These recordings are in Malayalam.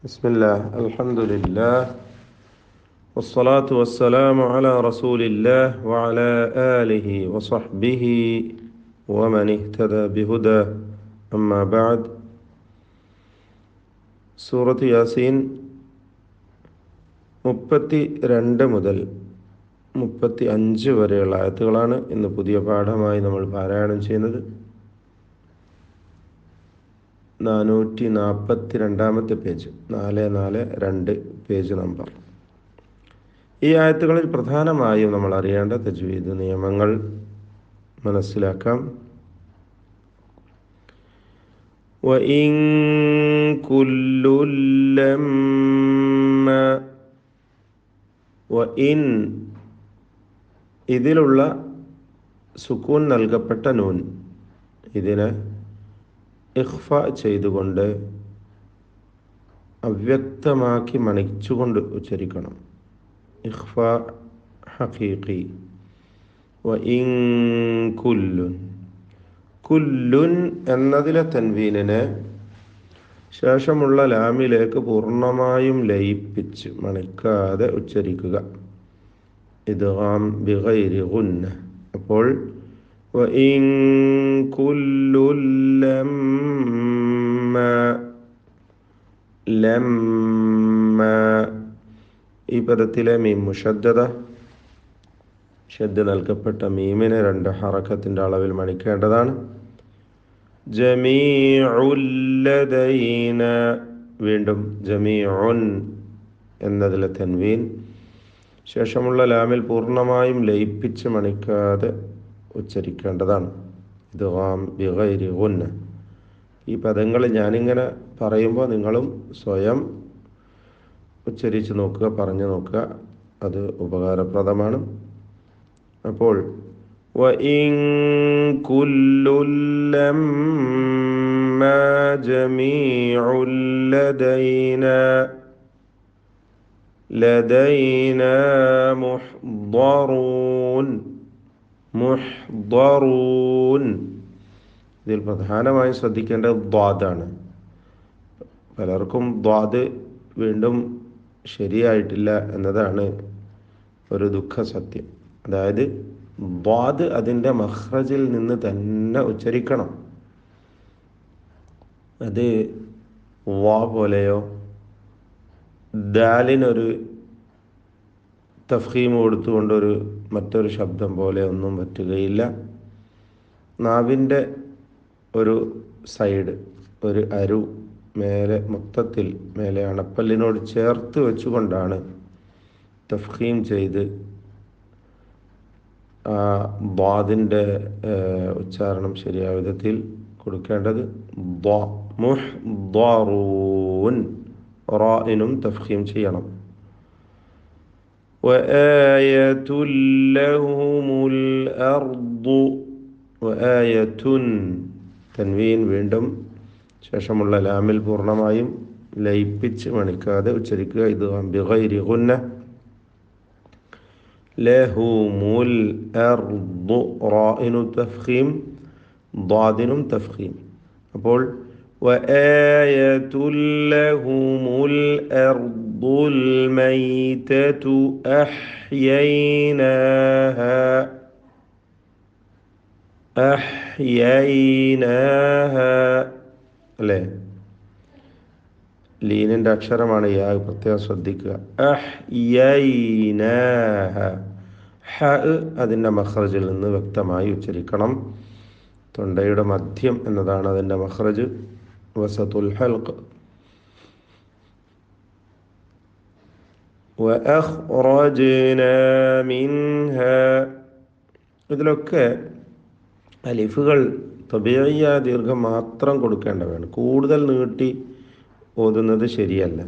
بسم الله الحمد لله والصلاة والسلام على رسول الله وعلى آله وصحبه ومن اهتدى بهداه أما بعد സൂറത്ത് യാസീൻ 32 മുതൽ 35 വരെയുള്ള ആയത്തുകളാണ് ഇന്ന് പുതിയ പാഠമായി നമ്മൾ പാരായണം ചെയ്യുന്നത്. 442 പേജ്, 442 പേജ് നമ്പർ. ഈ ആയത്തുകളിൽ പ്രധാനമായും നമ്മൾ അറിയേണ്ട തജ്വീദ് നിയമങ്ങൾ മനസ്സിലാക്കാം. وَإِن كُلٌّ لَّمَّا وَإِن ഇതിലുള്ള സുക്കൂൻ നൽകപ്പെട്ട നൂൻ, ഇതിനെ ഇഖ്ഫ ചെയ്തുകൊണ്ട് അവ്യക്തമാക്കി മണിച്ചുകൊണ്ട് ഉച്ചരിക്കണം. ഇഖ്ഫ ഹഖീഖി. വഇൻ കുല്ലുൻ, കുല്ലുൻ എന്നതിലെ തൻവീനിനെ ശേഷമുള്ള ലാമിലേക്ക് പൂർണ്ണമായും ലയിപ്പിച്ച് മണിക്കാതെ ഉച്ചരിക്കുക. ഇദ്ഗാം ബിഗൈരി ഗുന്ന. അപ്പോൾ വഇൻ കുല്ലുൻ ലമ്മ, ഈ പദത്തിലെ മീം മുഷദ്ദദ, ഷദ്ദ നൽകപ്പെട്ട മീമിനെ 2 ഹറക്കത്തിൻ്റെ അളവിൽ മണിക്കേണ്ടതാണ്. ജമീഉൽ ലദൈന, വീണ്ടും ജമീഉൻ എന്നതിലെ തൻവീൻ ശേഷമുള്ള ലാമിൽ പൂർണ്ണമായും ലയിപ്പിച്ച് മണിക്കാതെ ഉച്ചരിക്കേണ്ടതാണ്. ഇദ്ഗാം ബിഗൈരി ഗുന്ന. ഈ പദങ്ങൾ ഞാനിങ്ങനെ പറയുമ്പോൾ നിങ്ങളും സ്വയം ഉച്ചരിച്ച് നോക്കുക, പറഞ്ഞു നോക്കുക, അത് ഉപകാരപ്രദമാണ്. അപ്പോൾ വഇൻ കുല്ലുൻ ലമ്മാ ജമീഉൽ ലദൈനാ മുഹ്ദറൂൻ. ഇതിൽ പ്രധാനമായും ശ്രദ്ധിക്കേണ്ടത് ദ്വാദാണ്. പലർക്കും ദ്വാദ് വീണ്ടും ശരിയായിട്ടില്ല എന്നതാണ് ഒരു ദുഃഖ സത്യം. അതായത് ദ്വാദ് അതിൻ്റെ മഖ്റജിൽ നിന്ന് തന്നെ ഉച്ചരിക്കണം. അത് വാ പോലെയോ ദാലിനൊരു തഫ്ഖീം കൊടുത്തുകൊണ്ടൊരു മറ്റൊരു ശബ്ദം പോലെ ഒന്നും പറ്റുകയില്ല. നാവിൻ്റെ ഒരു സൈഡ്, ഒരു അരു മേലെ, മൊത്തത്തിൽ മേലെ അണപ്പല്ലിനോട് ചേർത്ത് വെച്ചുകൊണ്ടാണ് തഫ്ഖീം ചെയ്ത് ആ ദ്വാദിൻ്റെ ഉച്ചാരണം ശരിയായ വിധത്തിൽ കൊടുക്കേണ്ടത്. മുഹ്ദറൂൻ, റാഇനും തഫ്ഖീം ചെയ്യണം. വആയതുൽ ലഹുമുൽ അർദു, വആയതുൻ തൻവീൻ വീണ്ടും ശേഷമുള്ള ലാമിൽ പൂർണ്ണമായും ലയിപ്പിച്ച് മണിക്കാതെ ഉച്ചരിക്കുക. ഇത് ബിഗൈരി ഗുന്ന. ലഹുമുൽ അർദു, റാഇനു തഫ്ഖീം, ദ്വാദിനും തഫ്ഖീം. അപ്പോൾ വആയതുൽ ലഹുമുൽ അർദുൽ മൈതതു അഹ്യൈനാഹാ അല്ലേ? ലീനിൻ്റെ അക്ഷരമാണ് യാ, പ്രത്യേകം ശ്രദ്ധിക്കുക. അഹ്യൈനാഹ, ഹ അതിൻ്റെ മഖ്റജിൽ നിന്ന് വ്യക്തമായി ഉച്ചരിക്കണം. തൊണ്ടയുടെ മധ്യം എന്നതാണ് അതിൻ്റെ മഖ്റജ്. വസതുൽ ഹൽഖ്. വഅഖ്റജ്നാ മിൻഹാ, ഇതിലൊക്കെ അലിഫുകൾ തബീഇയ ദീർഘം മാത്രം കൊടുക്കേണ്ടതാണ്. കൂടുതൽ നീട്ടി ഓതുന്നത് ശരിയല്ല.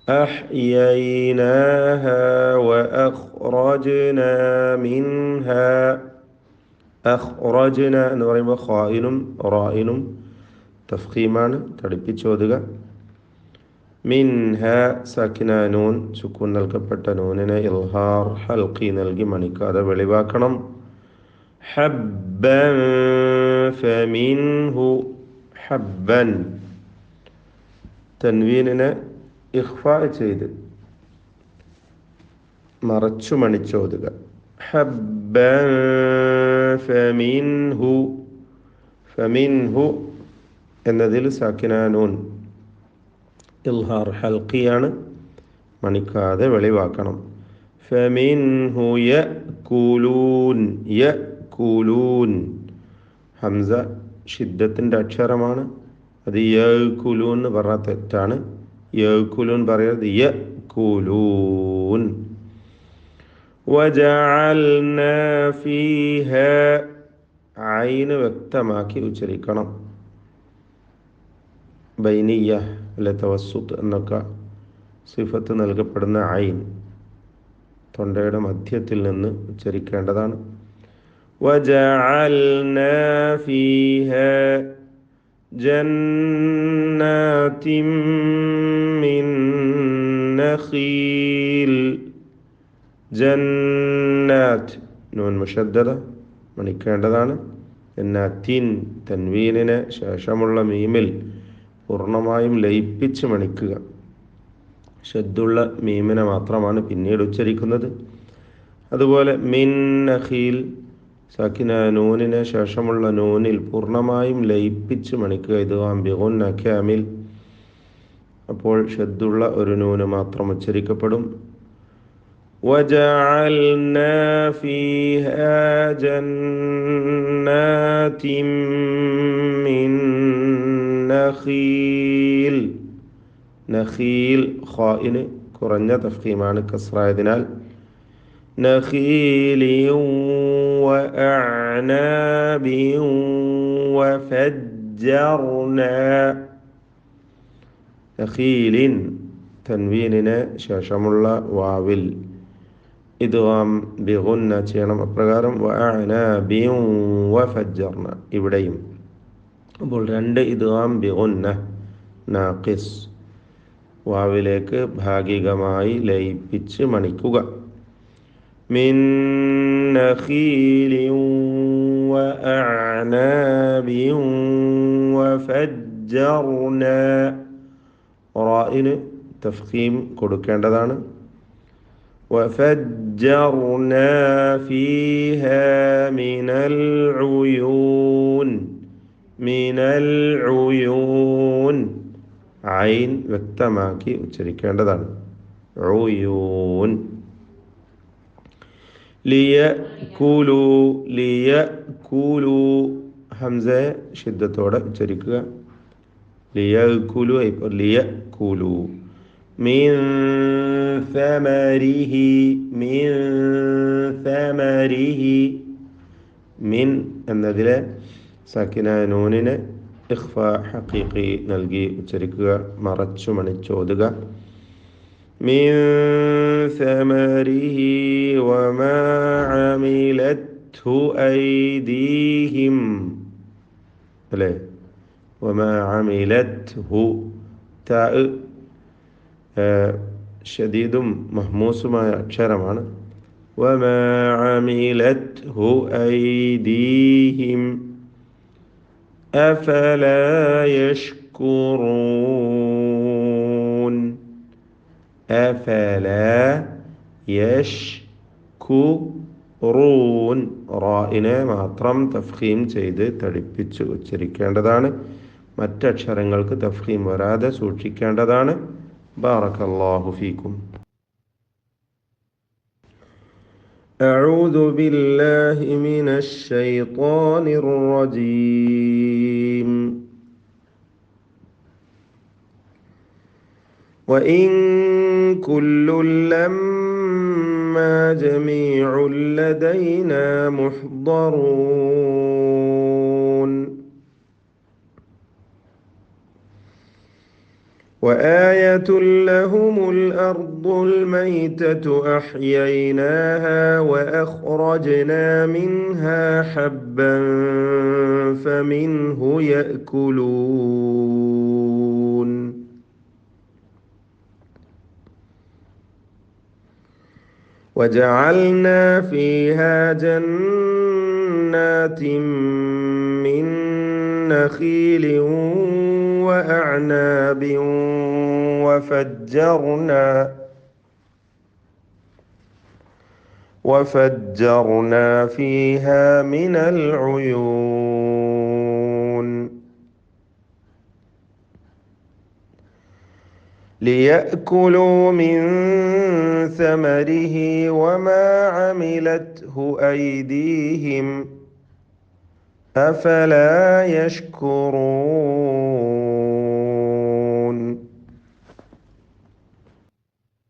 അഹ്യൈനാഹ വഅഖ്റജ്നാ മിൻഹാ. അഖ്റജ്ന എന്ന് പറയുമ്പോൾ ഖായിനും റായിനും തഫ്ഖീമാണ്, തടിപ്പിച്ചോതുക. മിൻഹ സാക്കിന നൂൻ, സുക്കൂൻ നൽകപ്പെട്ട നൂനിനെ ഇൽഹാർ ഹൽഖി നൽകി മണിക്കാതെ വെളിവാക്കണം. ഹബ്ബൻ ഫമിൻഹു, ഹബ്ബൻ തൻവീനിനെ ഇഖ്ഫാ ചെയ്ത് മറച്ചു മണിച്ചോതുക. ഹബ്ബൻ ഫമിൻഹു, ഫമിൻഹു എന്നതിൽ സാക്കിനാനൂൻ ഇൽഹാർ ഹൽക്കിയാണ്, മണിക്കാതെ വെളിവാക്കണം. ഫമിൻഹു യഅ്കുലൂൻ, യഅ്കുലൂൻ ഹംസ ഷിദ്ദത്തിൻ്റെ അക്ഷരമാണ്. അത് യഅ്കുലൂൻ എന്ന് പറഞ്ഞാൽ തെറ്റാണ്. യഅ്കുലൂൻ പറയരുത്, യഅ്കുലൂൻ. വജഅൽനാ ഫീഹാ, ഐന് വ്യക്തമാക്കി ഉച്ചരിക്കണം. ബൈനിയ അല്ലെ തവസ്സുത്ത് എന്നൊക്കെ സിഫത്ത് നൽകപ്പെടുന്ന ഐൻ തൊണ്ടയുടെ മധ്യത്തിൽ നിന്ന് ഉച്ചരിക്കേണ്ടതാണ്. വജഅൽനാ ഫീഹാ ജന്നാതിൻ മിൻ നഖീൽ, ജന്നാത്ത് നൂൻ മുഷദ്ദദ മണിക്കേണ്ടതാണ്. ജന്നാത്തിൻ തൻവീനിന് ശേഷമുള്ള മീമിൽ പൂർണ്ണമായും ലയിപ്പിച്ച് മണിക്കുക. ഷദ്ദുള്ള മീമിനെ മാത്രമാണ് പിന്നീട് ഉച്ചരിക്കുന്നത്. അതുപോലെ മിൻ നഖീൽ സാക്കിന നൂനിന് ശേഷമുള്ള നൂനിൽ പൂർണ്ണമായും ലയിപ്പിച്ച് മണിക്കുക. ഇദ്ഗാം ബിഗുന്ന കാമിൽ, അപ്പോൾ ഷദ്ദുള്ള ഒരു നൂന് മാത്രം ഉച്ചരിക്കപ്പെടും. വജഅൽനാ ഫീഹാ ജന്നാതിൻ മിൻ നഖീൽ, നഖീൽ ഖാഇന് കുറഞ്ഞ തഫ്ഖീമാണ് കസ്റായതിനാൽ നഖീലിൻ വഅഅനാബിൻ വഫജ്ജർനാ, നഖീലിൻ തൻവീനിന് ശേഷമുള്ള വാവിൽ ഇദ്ഗാം ബിഗുന്ന ചെയ്യണം. അപ്രകാരം വഅഅനാബിൻ വഫജ്ജർന ഇവിടെയും. അപ്പോൾ രണ്ട് ഇദ്ഗാം ബിഗുന്ന നാഖിസ് വാവിലേക്ക് ഭാഗികമായി ലയിപ്പിച്ച് മണിക്കുക. മിൻ നഖീലിൻ വഅഅനാബിൻ വഫജ്ജർന, റാഇന് തഫ്ഖീം കൊടുക്കേണ്ടതാണ്. വഫജ്ജർന ഫീഹാ മിനൽ ഉയൂൻ, മിനൽ ഉയൂൻ ഐൻ വ്യക്തമാക്കി ഉച്ചരിക്കേണ്ടതാണ്. ഉയൂൻ. ലിയകുലു, ലിയകുലു ഹംസ ഷിദ്ദത്തോടെ ഉച്ചരിക്കുക. ലിയകുലു ലിയകുലു. മിൻ സമരിഹി, മിൻ സമരിഹി, മിൻ എന്നതിലെ സാക്കിന നൂനിന് ഇഖ്ഫാ ഹഖീഖി നൽകി ഉച്ചരിക്കുക, മറച്ചു മണിച്ചോതുക. മിൻ സമരിഹി വമാ അമിലത്ഹു ഐദീഹിം, അല്ലേ, വമാ അമിലത്ഹു താ ഷദീദും മഹ്മൂസുമായ അക്ഷരമാണ്. വമാ അമിലത്ഹു ഐദീഹിം അഫലാ യഷ്കുറൂൻ, അഫലാ യഷ്കുറൂൻ റാഇനെ മാത്രം തഫ്ഖീം ചെയ്ത് തടിപ്പിച്ച് ഉച്ചരിക്കേണ്ടതാണ്. മറ്റക്ഷരങ്ങൾക്ക് തഫ്ഖീം വരാതെ സൂക്ഷിക്കേണ്ടതാണ്. ബാറക്കല്ലാഹു ഫീക്കും. أعوذ بالله من الشيطان الرجيم. وإن كل لما جميع لدينا محضرون. وآية لهم الأرض الميتة أحييناها وأخرجنا منها حبا فمنه يأكلون. وجعلنا فيها جنات من ونخيل وأعناب وفجرنا فيها من العيون ليأكلوا من ثمره وما عملته أيديهم أفلا يشكرون